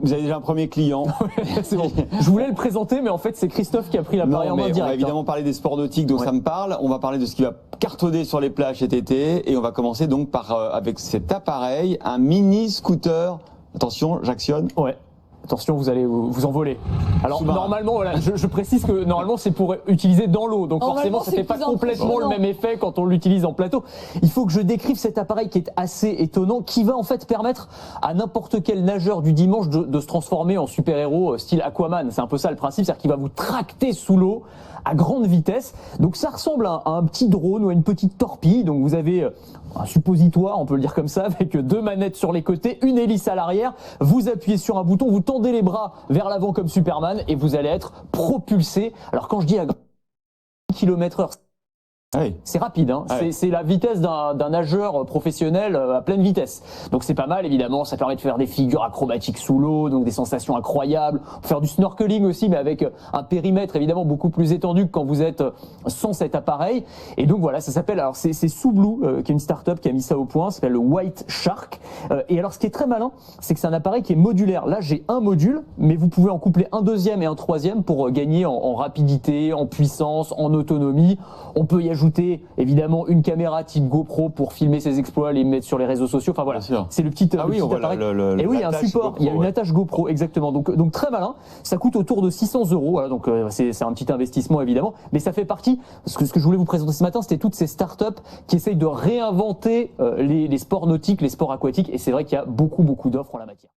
Vous avez déjà un premier client. C'est bon. Je voulais le présenter, mais en fait, c'est Christophe qui a pris l'appareil en main direct. On va évidemment parler des sports nautiques dont ça me parle. On va parler de ce qui va cartonner sur les plages cet été. Et on va commencer donc avec cet appareil, un mini scooter. Attention, j'actionne. Ouais. Attention, vous allez vous envoler. Alors normalement, voilà, je précise que normalement c'est pour utiliser dans l'eau, donc forcément ça fait pas complètement le même effet quand on l'utilise en plateau. Il faut que je décrive cet appareil qui est assez étonnant, qui va en fait permettre à n'importe quel nageur du dimanche de se transformer en super-héros style Aquaman. C'est un peu ça le principe, c'est-à-dire qu'il va vous tracter sous l'eau à grande vitesse. Donc ça ressemble à un petit drone ou à une petite torpille. Donc vous avez un suppositoire, on peut le dire comme ça, avec 2 manettes sur les côtés, une hélice à l'arrière. Vous appuyez sur un bouton, vous tendez les bras vers l'avant comme Superman et vous allez être propulsé. Alors quand je dis à km/h, c'est rapide, hein. C'est la vitesse d'un nageur professionnel à pleine vitesse. Donc c'est pas mal, évidemment, ça permet de faire des figures acrobatiques sous l'eau, donc des sensations incroyables. On peut faire du snorkeling aussi, mais avec un périmètre évidemment beaucoup plus étendu que quand vous êtes sans cet appareil. Et donc voilà, ça s'appelle, alors c'est Soublue, qui est une start-up qui a mis ça au point, ça s'appelle le White Shark. Et alors ce qui est très malin, c'est que c'est un appareil qui est modulaire. Là j'ai un module, mais vous pouvez en coupler un deuxième et un troisième pour gagner en rapidité, en puissance, en autonomie. On peut y ajouter évidemment une caméra type GoPro pour filmer ses exploits, les mettre sur les réseaux sociaux. Enfin voilà, c'est le petit, appareil. Et oui, un support. GoPro, il y a une attache GoPro, exactement. Donc très malin. Ça coûte autour de 600 €. Voilà, donc c'est un petit investissement évidemment, mais ça fait partie. Ce que je voulais vous présenter ce matin, c'était toutes ces startups qui essayent de réinventer les sports nautiques, les sports aquatiques. Et c'est vrai qu'il y a beaucoup d'offres en la matière.